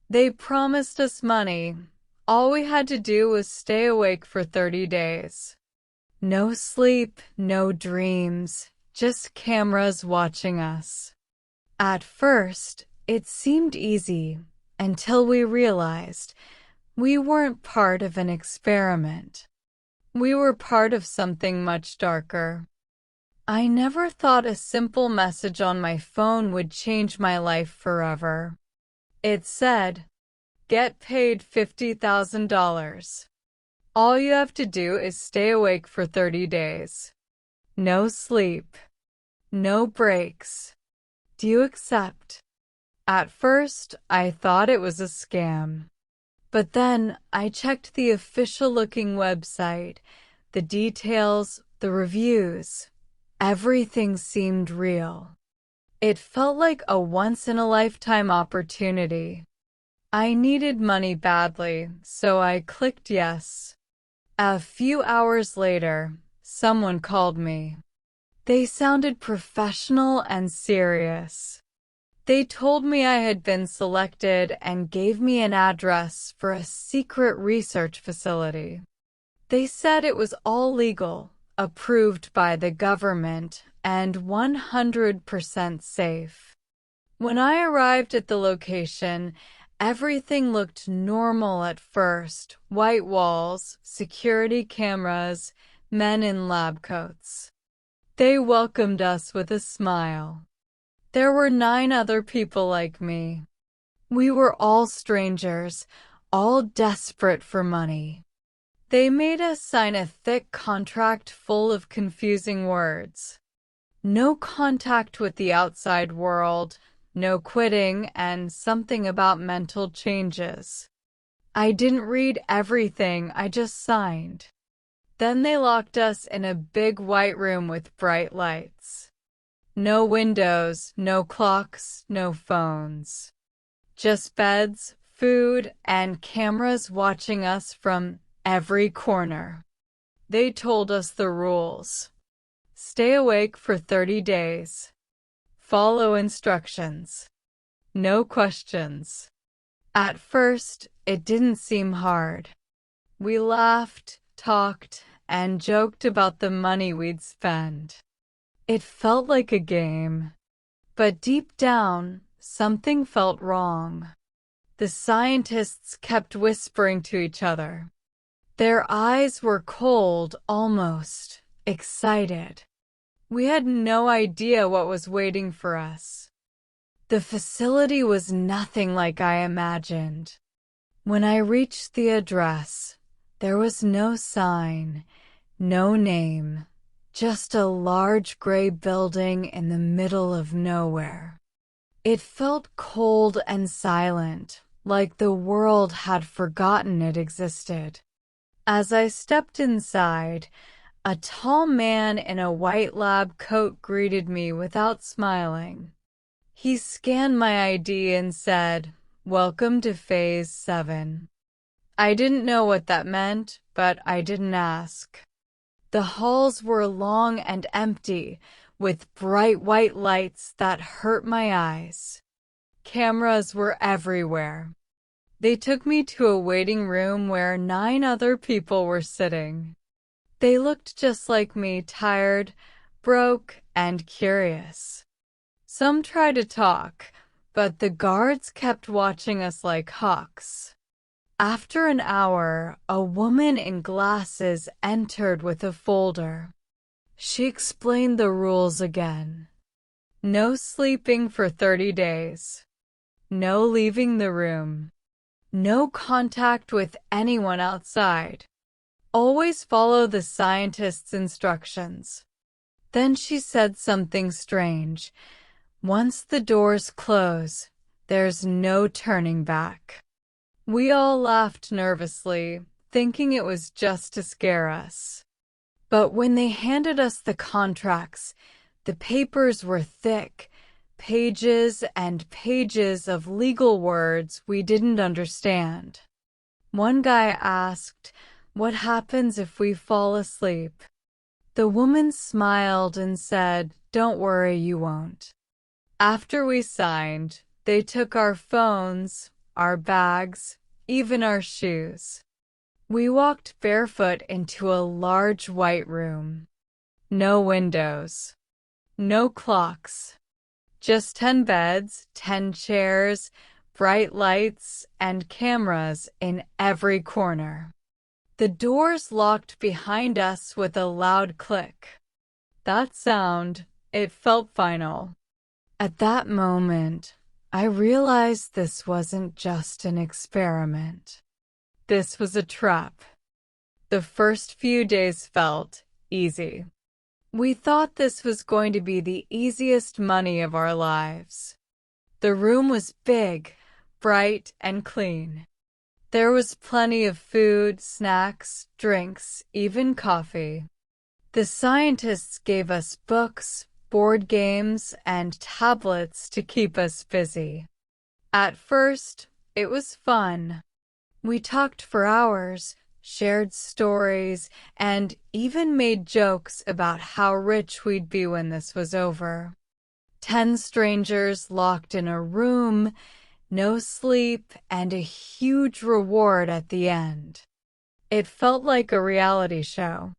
They promised us money. All we had to do was stay awake for 30 days. No sleep, no dreams, just cameras watching us. At first, it seemed easy until we realized we weren't part of an experiment. We were part of something much darker. I never thought a simple message on my phone would change my life forever. It said, "Get paid $50,000. All you have to do is stay awake for 30 days. No sleep. No breaks. Do you accept?" At first, I thought it was a scam. But then I checked the official-looking website, the details, the reviews. Everything seemed real. It felt like a once-in-a-lifetime opportunity. I needed money badly, so I clicked yes. A few hours later, someone called me. They sounded professional and serious. They told me I had been selected and gave me an address for a secret research facility. They said it was all legal, approved by the government, and 100% safe. When I arrived at the location, everything looked normal at first: white walls, security cameras, men in lab coats. They welcomed us with a smile. There were 9 other people like me. We were all strangers, all desperate for money. They made us sign a thick contract full of confusing words. No contact with the outside world, no quitting, and something about mental changes. I didn't read everything, I just signed. Then they locked us in a big white room with bright lights. No windows, no clocks, no phones. Just beds, food, and cameras watching us from every corner. They told us the rules. Stay awake for 30 days. Follow instructions. No questions. At first, it didn't seem hard. We laughed, talked, and joked about the money we'd spend. It felt like a game. But deep down, something felt wrong. The scientists kept whispering to each other. Their eyes were cold, almost excited. We had no idea what was waiting for us. The facility was nothing like I imagined. When I reached the address, there was no sign, no name, just a large gray building in the middle of nowhere. It felt cold and silent, like the world had forgotten it existed. As I stepped inside, a tall man in a white lab coat greeted me without smiling. He scanned my ID and said, "Welcome to Phase 7. I didn't know what that meant, but I didn't ask. The halls were long and empty, with bright white lights that hurt my eyes. Cameras were everywhere. They took me to a waiting room where 9 other people were sitting. They looked just like me, tired, broke, and curious. Some tried to talk, but the guards kept watching us like hawks. After an hour, a woman in glasses entered with a folder. She explained the rules again. No sleeping for 30 days. No leaving the room. No contact with anyone outside. Always follow the scientist's instructions. Then she said something strange. Once the doors close, there's no turning back. We all laughed nervously, thinking it was just to scare us. But when they handed us the contracts, the papers were thick, pages and pages of legal words we didn't understand. One guy asked, "What happens if we fall asleep?" The woman smiled and said, "Don't worry, you won't." After we signed, they took our phones, our bags, even our shoes. We walked barefoot into a large white room. No windows. No clocks. Just 10 beds, 10 chairs, bright lights, and cameras in every corner. The doors locked behind us with a loud click. That sound, it felt final. At that moment, I realized this wasn't just an experiment. This was a trap. The first few days felt easy. We thought this was going to be the easiest money of our lives. The room was big, bright, and clean. There was plenty of food, snacks, drinks, even coffee. The scientists gave us books, board games, and tablets to keep us busy. At first, it was fun. We talked for hours, shared stories, and even made jokes about how rich we'd be when this was over. 10 strangers locked in a room, no sleep, and a huge reward at the end. It felt like a reality show.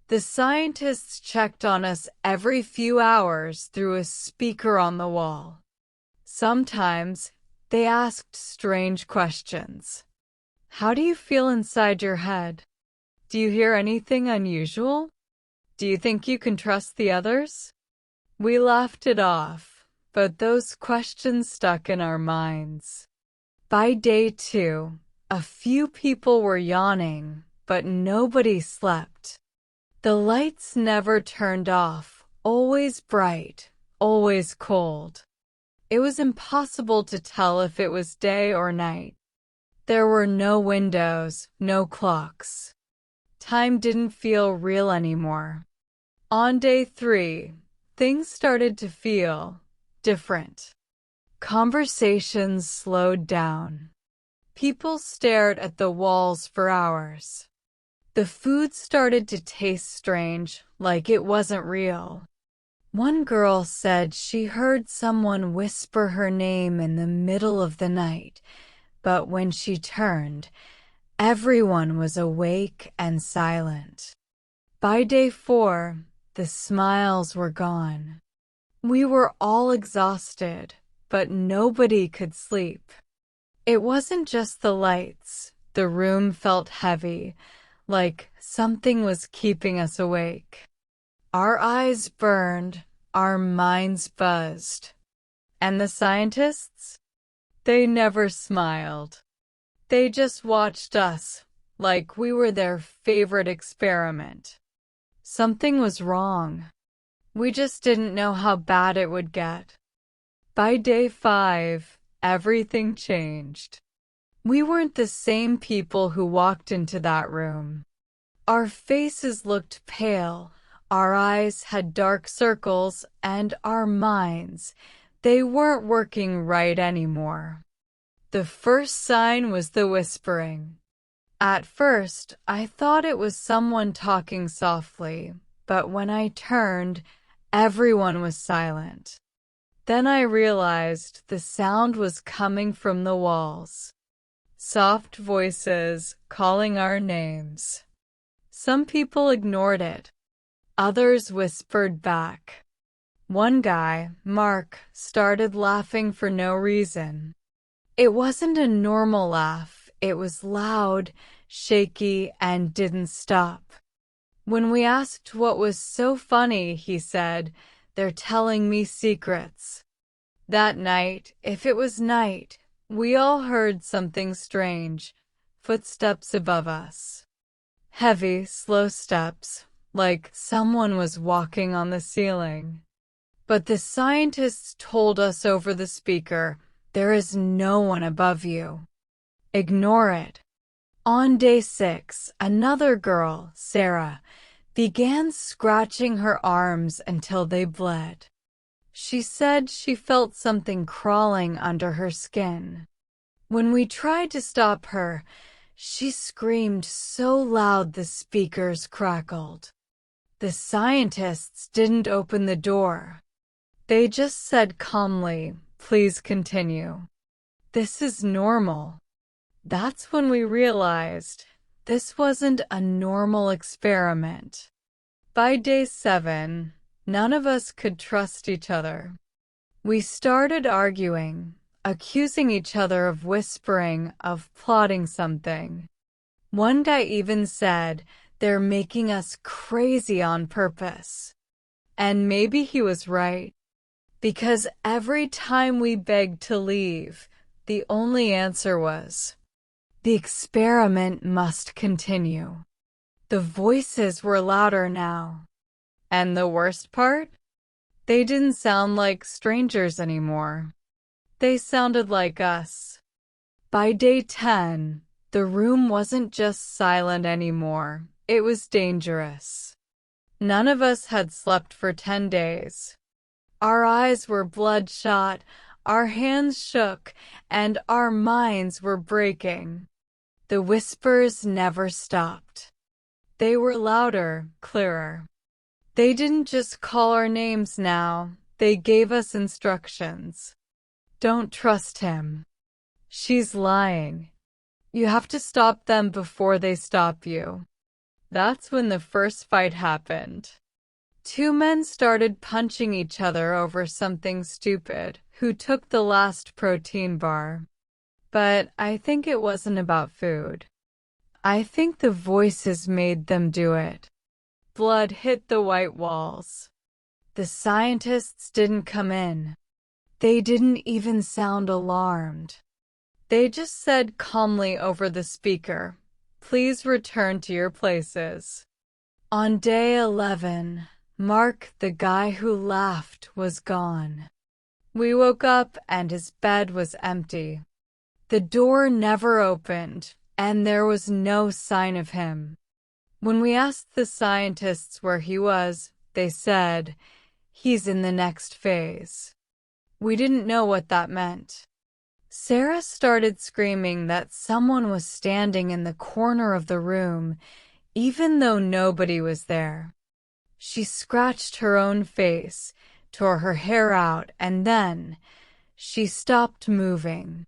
The scientists checked on us every few hours through a speaker on the wall. Sometimes they asked strange questions. How do you feel inside your head? Do you hear anything unusual? Do you think you can trust the others? We laughed it off, but those questions stuck in our minds. By day 2, a few people were yawning, but nobody slept. The lights never turned off, always bright, always cold. It was impossible to tell if it was day or night. There were no windows, no clocks. Time didn't feel real anymore. On day 3, things started to feel different. Conversations slowed down. People stared at the walls for hours. The food started to taste strange, like it wasn't real. One girl said she heard someone whisper her name in the middle of the night, but when she turned, everyone was awake and silent. By day 4, the smiles were gone. We were all exhausted, but nobody could sleep. It wasn't just the lights. The room felt heavy, like something was keeping us awake. Our eyes burned, our minds buzzed. And the scientists? They never smiled. They just watched us, like we were their favorite experiment. Something was wrong. We just didn't know how bad it would get. By day 5, everything changed. We weren't the same people who walked into that room. Our faces looked pale, our eyes had dark circles, and our minds, they weren't working right anymore. The first sign was the whispering. At first, I thought it was someone talking softly, but when I turned, everyone was silent. Then I realized the sound was coming from the walls. Soft voices calling our names. Some people ignored it. Others whispered back. One guy, Mark, started laughing for no reason. It wasn't a normal laugh. It was loud, shaky, and didn't stop. When we asked what was so funny, he said, "They're telling me secrets." That night, if it was night, we all heard something strange. Footsteps above us. Heavy, slow steps, like someone was walking on the ceiling. But the scientists told us over the speaker, "There is no one above you. Ignore it." On day 6, another girl, Sarah, began scratching her arms until they bled. She said she felt something crawling under her skin. When we tried to stop her, she screamed so loud the speakers crackled. The scientists didn't open the door. They just said calmly, "Please continue." This is normal. That's when we realized this wasn't a normal experiment. By day 7, none of us could trust each other. We started arguing, accusing each other of whispering, of plotting something. One guy even said, "They're making us crazy on purpose." And maybe he was right. Because every time we begged to leave, the only answer was, "The experiment must continue." The voices were louder now. And the worst part? They didn't sound like strangers anymore. They sounded like us. By day 10, the room wasn't just silent anymore. It was dangerous. None of us had slept for 10 days. Our eyes were bloodshot, our hands shook, and our minds were breaking. The whispers never stopped. They were louder, clearer. They didn't just call our names now, they gave us instructions. Don't trust him. She's lying. You have to stop them before they stop you. That's when the first fight happened. Two men started punching each other over something stupid. Who took the last protein bar? But I think it wasn't about food. I think the voices made them do it. Blood hit the white walls. The scientists didn't come in. They didn't even sound alarmed. They just said calmly over the speaker, "Please return to your places." On day 11, Mark, the guy who laughed, was gone. We woke up and his bed was empty. The door never opened, and there was no sign of him. When we asked the scientists where he was, they said, "He's in the next phase." We didn't know what that meant. Sarah started screaming that someone was standing in the corner of the room, even though nobody was there. She scratched her own face, tore her hair out, and then she stopped moving.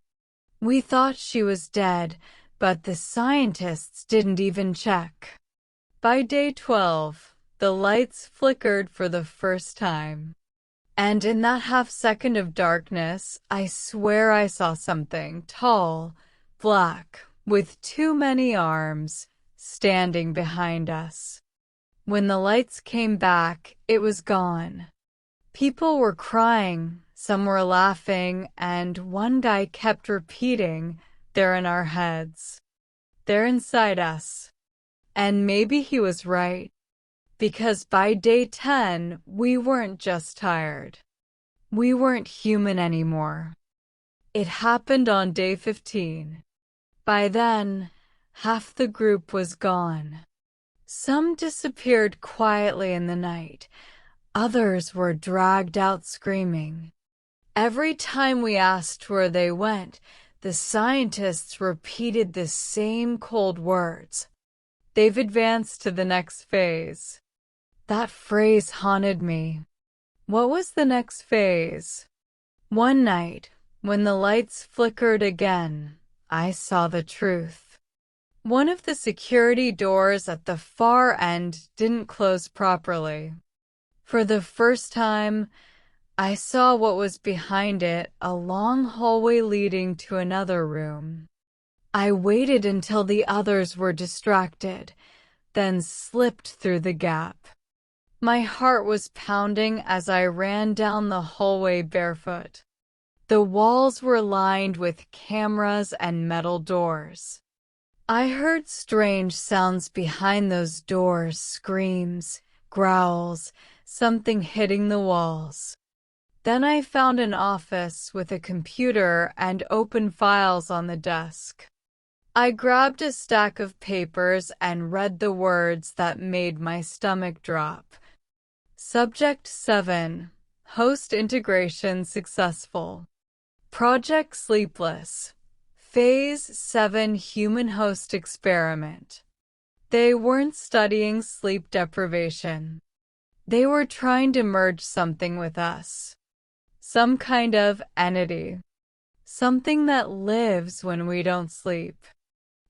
We thought she was dead, but the scientists didn't even check. By day 12, the lights flickered for the first time. And in that half-second of darkness, I swear I saw something tall, black, with too many arms, standing behind us. When the lights came back, it was gone. People were crying, some were laughing, and one guy kept repeating, "They're in our heads. They're inside us." And maybe he was right. Because by day 10, we weren't just tired. We weren't human anymore. It happened on day 15. By then, half the group was gone. Some disappeared quietly in the night. Others were dragged out screaming. Every time we asked where they went, the scientists repeated the same cold words. "They've advanced to the next phase." That phrase haunted me. What was the next phase? One night, when the lights flickered again, I saw the truth. One of the security doors at the far end didn't close properly. For the first time, I saw what was behind it, a long hallway leading to another room. I waited until the others were distracted, then slipped through the gap. My heart was pounding as I ran down the hallway barefoot. The walls were lined with cameras and metal doors. I heard strange sounds behind those doors, screams, growls, something hitting the walls. Then I found an office with a computer and open files on the desk. I grabbed a stack of papers and read the words that made my stomach drop. Subject 7. Host integration successful. Project Sleepless. Phase 7 Human Host Experiment. They weren't studying sleep deprivation. They were trying to merge something with us. Some kind of entity. Something that lives when we don't sleep.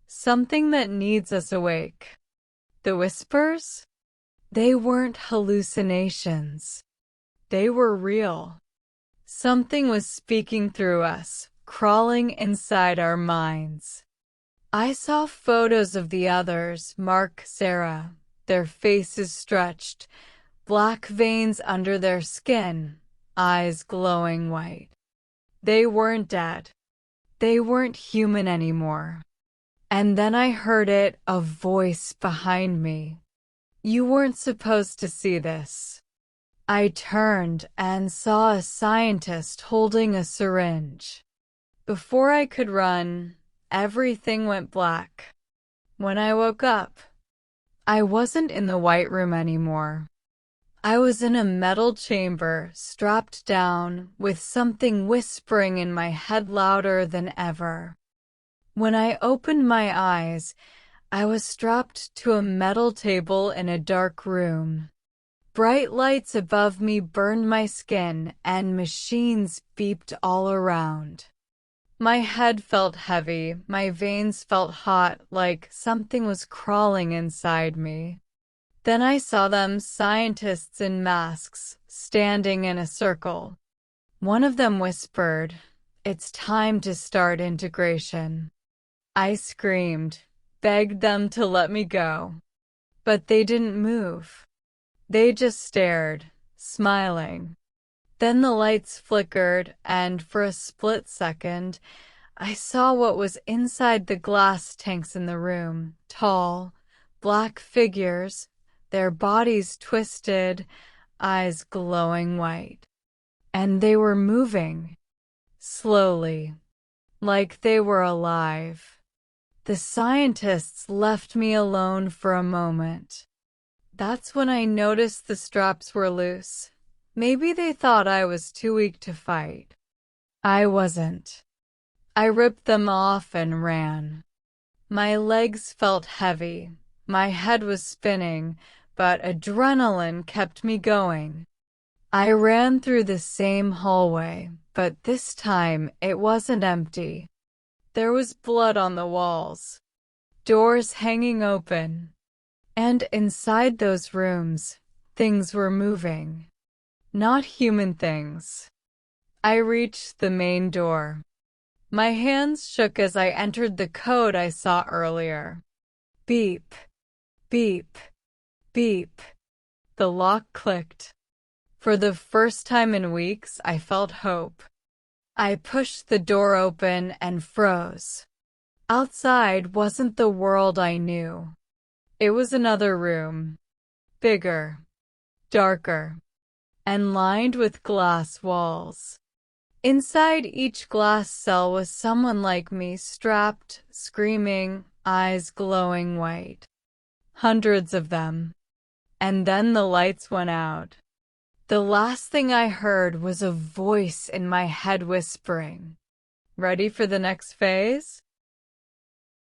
Something that needs us awake. The whispers? They weren't hallucinations. They were real. Something was speaking through us, crawling inside our minds. I saw photos of the others, Mark, Sarah, their faces stretched, black veins under their skin, eyes glowing white. They weren't dead. They weren't human anymore. And then I heard it, a voice behind me. You weren't supposed to see this. I turned and saw a scientist holding a syringe. Before I could run, everything went black. When I woke up, I wasn't in the White Room anymore. I was in a metal chamber, strapped down, with something whispering in my head louder than ever. When I opened my eyes, I was strapped to a metal table in a dark room. Bright lights above me burned my skin, and machines beeped all around. My head felt heavy, my veins felt hot, like something was crawling inside me. Then I saw them, scientists in masks, standing in a circle. One of them whispered, "It's time to start integration." I screamed, begged them to let me go. But they didn't move. They just stared, smiling. Then the lights flickered, and for a split second, I saw what was inside the glass tanks in the room. Tall, black figures, their bodies twisted, eyes glowing white. And they were moving. Slowly. Like they were alive. The scientists left me alone for a moment. That's when I noticed the straps were loose. Maybe they thought I was too weak to fight. I wasn't. I ripped them off and ran. My legs felt heavy. My head was spinning, but adrenaline kept me going. I ran through the same hallway, but this time it wasn't empty. There was blood on the walls, doors hanging open. And inside those rooms, things were moving. Not human things. I reached the main door. My hands shook as I entered the code I saw earlier. Beep, beep, beep. The lock clicked. For the first time in weeks, I felt hope. I pushed the door open and froze. Outside wasn't the world I knew. It was another room, bigger, darker, and lined with glass walls. Inside each glass cell was someone like me, strapped, screaming, eyes glowing white. Hundreds of them. And then the lights went out. The last thing I heard was a voice in my head whispering, "Ready for the next phase?"